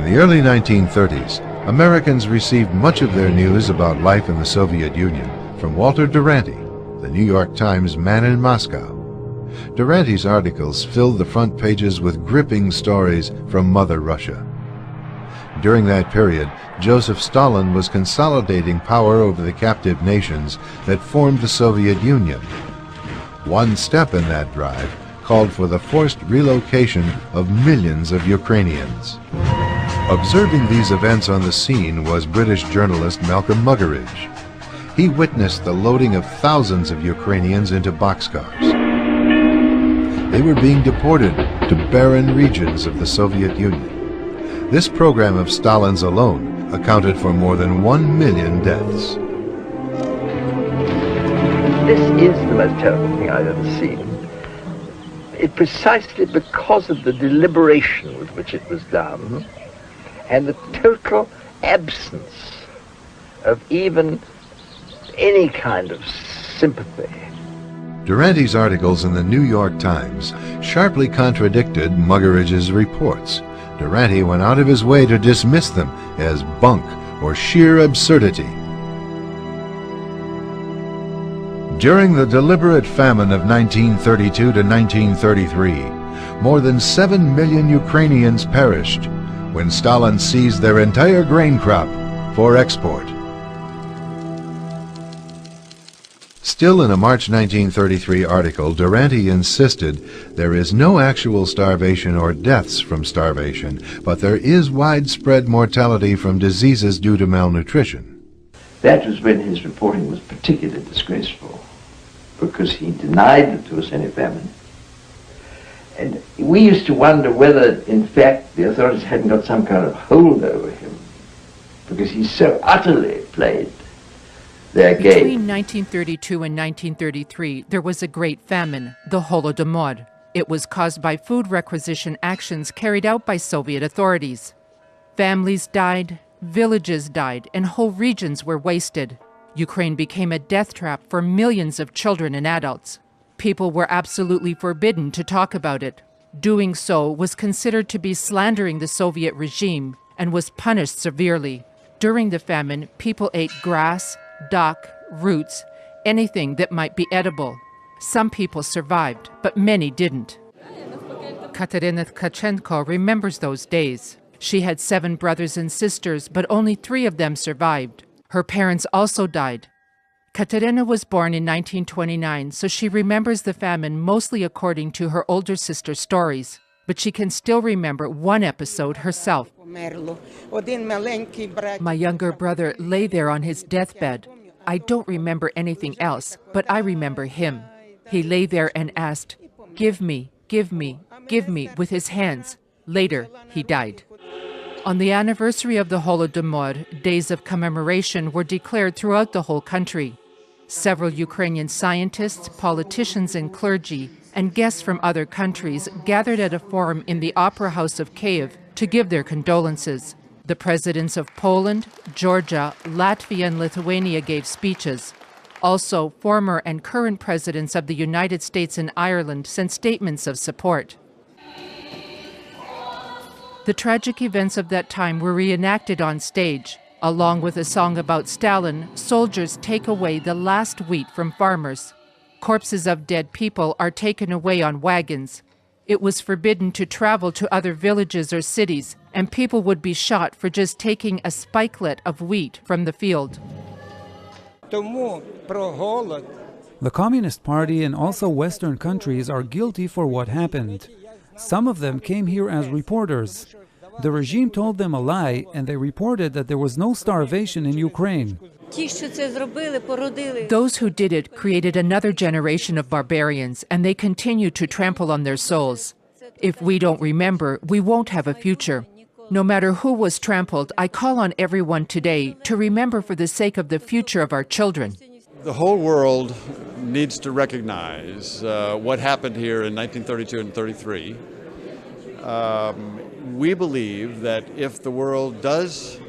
the early 1930s, Americans received much of their news about life in the Soviet Union from Walter Duranty, the New York Times man in Moscow. Duranty's articles filled the front pages with gripping stories from Mother Russia. During that period, Joseph Stalin was consolidating power over the captive nations that formed the Soviet Union. One step in that drive called for the forced relocation of millions of Ukrainians. Observing these events on the scene was British journalist Malcolm Muggeridge. He witnessed the loading of thousands of Ukrainians into boxcars. They were being deported to barren regions of the Soviet Union. This program of Stalin's alone accounted for more than 1 million deaths. This is the most terrible thing I've ever seen. Precisely because of the deliberation with which it was done and the total absence of even any kind of sympathy. Duranty's articles in the New York Times sharply contradicted Muggeridge's reports. Duranty went out of his way to dismiss them as bunk or sheer absurdity. During the deliberate famine of 1932 to 1933, more than 7 million Ukrainians perished when Stalin seized their entire grain crop for export. Still in a March 1933 article, Duranty insisted there is no actual starvation or deaths from starvation, but there is widespread mortality from diseases due to malnutrition. That was when his reporting was particularly disgraceful, because he denied that there was any famine. And we used to wonder whether, in fact, the authorities hadn't got some kind of hold over him, because he so utterly played their game. Between 1932 and 1933, there was a great famine, the Holodomor. It was caused by food requisition actions carried out by Soviet authorities. Families died, villages died, and whole regions were wasted. Ukraine became a death trap for millions of children and adults. People were absolutely forbidden to talk about it. Doing so was considered to be slandering the Soviet regime and was punished severely. During the famine, people ate grass, dock, roots, anything that might be edible. Some people survived, but many didn't. Katerina Tkachenko remembers those days. She had 7 brothers and sisters, but only 3 of them survived. Her parents also died. Katerina was born in 1929, so she remembers the famine mostly according to her older sister's stories. But she can still remember one episode herself. My younger brother lay there on his deathbed. I don't remember anything else, but I remember him. He lay there and asked, "Give me, give me, give me," with his hands. Later, he died. On the anniversary of the Holodomor, days of commemoration were declared throughout the whole country. Several Ukrainian scientists, politicians, and clergy, and guests from other countries gathered at a forum in the Opera House of Kiev to give their condolences. The presidents of Poland, Georgia, Latvia, and Lithuania gave speeches. Also, former and current presidents of the United States and Ireland sent statements of support. The tragic events of that time were reenacted on stage. Along with a song about Stalin, soldiers take away the last wheat from farmers. Corpses of dead people are taken away on wagons. It was forbidden to travel to other villages or cities, and people would be shot for just taking a spikelet of wheat from the field. The Communist Party and also Western countries are guilty for what happened. Some of them came here as reporters. The regime told them a lie, and they reported that there was no starvation in Ukraine. Those who did it created another generation of barbarians, and they continue to trample on their souls. If we don't remember, we won't have a future. No matter who was trampled, I call on everyone today to remember for the sake of the future of our children. The whole world needs to recognize what happened here in 1932 and 33. We believe that if the world does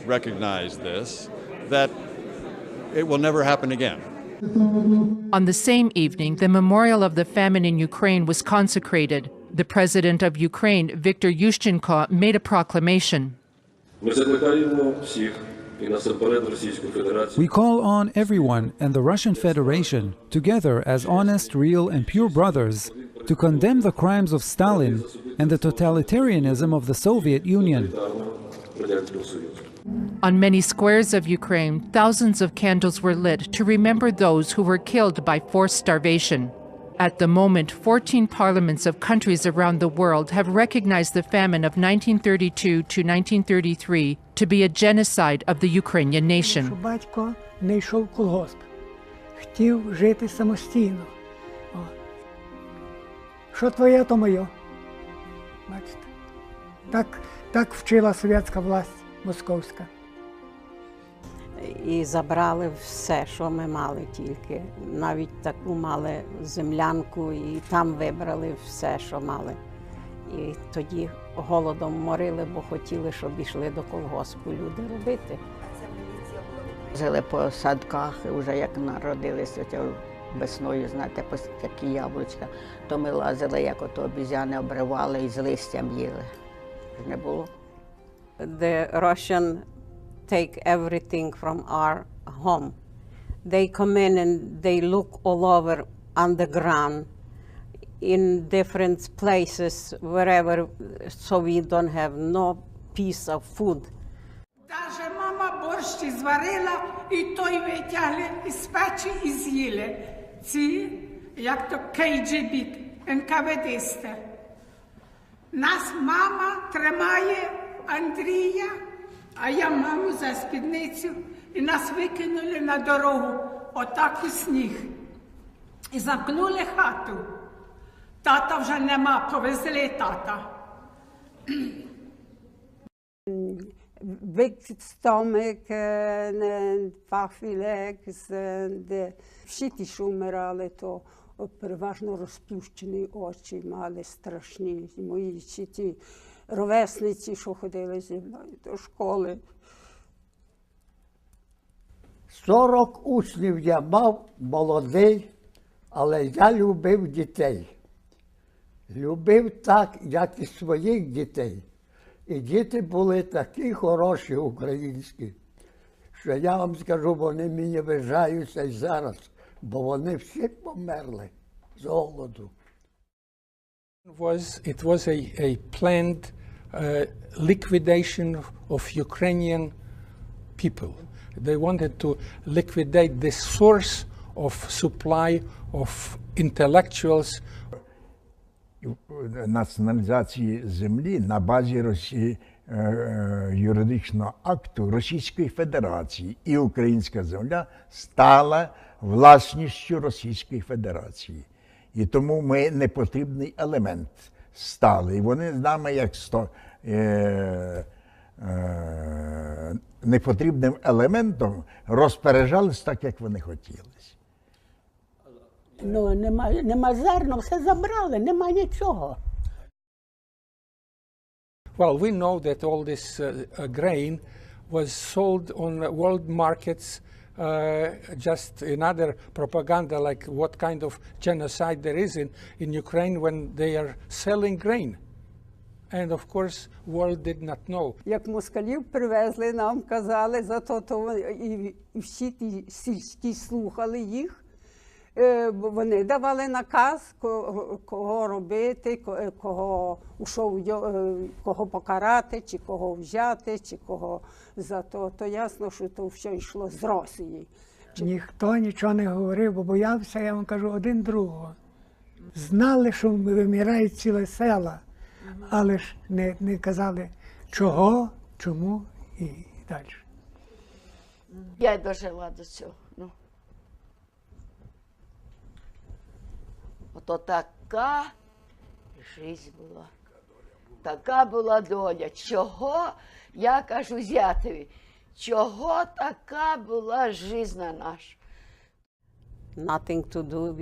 recognize this, that it will never happen again. On the same evening, the memorial of the famine in Ukraine was consecrated. The president of Ukraine, Viktor Yushchenko, made a proclamation. Ми закликаємо всіх, і насамперед Російську Федерацію. We call on everyone and the Russian Federation, together as honest, real and pure brothers, to condemn the crimes of Stalin and the totalitarianism of the Soviet Union. On many squares of Ukraine, thousands of candles were lit to remember those who were killed by forced starvation. At the moment, 14 parliaments of countries around the world have recognized the famine of 1932 to 1933 to be a genocide of the Ukrainian nation. Батько не йшов в колгосп, хотів жити самостійно. Що твоє, то моє. Бачите? Так вчила совєтська власть московська. І забрали все, що ми мали тільки. Навіть таку мали землянку, і там вибрали все, що мали. І тоді голодом морили, бо хотіли, щоб йшли до колгоспу люди робити. Жили по садках, вже як народилися весною, знаєте, такі яблучка, то ми лазили, як ото обізяни обривали і з листям їли. Не було. The Russian take everything from our home. They come in and they look all over on the ground in different places, wherever, so we don't have no piece of food. Даже мама борщ зварила, і той витягли із печі і з'їли. Ці, як то КГБ, НКВДисти. Нас мама тримає Андрія, а я маму за спідницю, і нас викинули на дорогу, отак у сніг. І замкнули хату. Тата вже нема, повезли тата. Big stomach, пахвілек, всі ті, що вмирали, то переважно розплющені очі мали страшні. Мої ті ровесниці, що ходили зі мною до школи. 40 учнів я мав, молодий, але я любив дітей. Любив так, як і своїх дітей. І діти були такі хороші українські, що я вам скажу, вони мені вважаються і зараз, бо вони всі померли з голоду. It was a planned liquidation of Ukrainian people. They wanted to liquidate the source of supply of intellectuals. Націоналізації землі на базі юридичного акту Російської Федерації, і українська земля стала власністю Російської Федерації. І тому ми непотрібний елемент стали. І вони з нами як непотрібним елементом розпоряджались так, як вони хотіли. Ну, нема зерна, все забрали, нема нічого. Well, we know that all this grain was sold on world markets, just another propaganda like what kind of genocide there is in Ukraine when they are selling grain. And of course, world did not know. Як москалів привезли, нам казали, зато то і всі ті сільські слухали їх. Вони давали наказ, кого робити, кого покарати, чи кого взяти, чи кого за то. То ясно, що то все йшло з Росії. Ніхто нічого не говорив, бо боявся, я вам кажу, один другого. Знали, що вимирають ціле села, але ж не казали чого, чому і далі. Я й дожила до цього. Ото така життя була, така була доля. Чого, я кажу зятеві, чого така була життя наша? Nothing to do,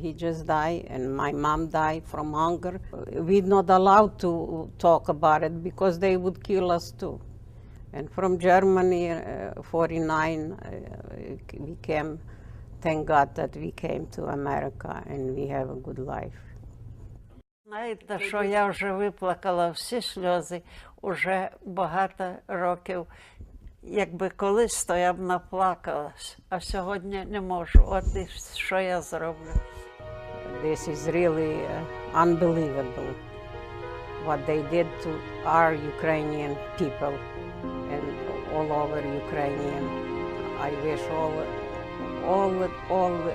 he just died, and my mom died from hunger. We're not allowed to talk about it because they would kill us too. And from Germany, 49, we came. Thank God that we came to America and we have a good life. Знаєте, що я вже виплакала всі сльози. уже багато років. Якби колись, то я б наплакалась, а сьогодні не можу. От і що я зроблю. This is really unbelievable what they did to our Ukrainian people and all over Ukrainian. I wish all the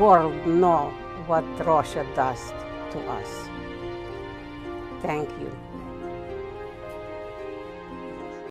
world know what Russia does to us. Thank you.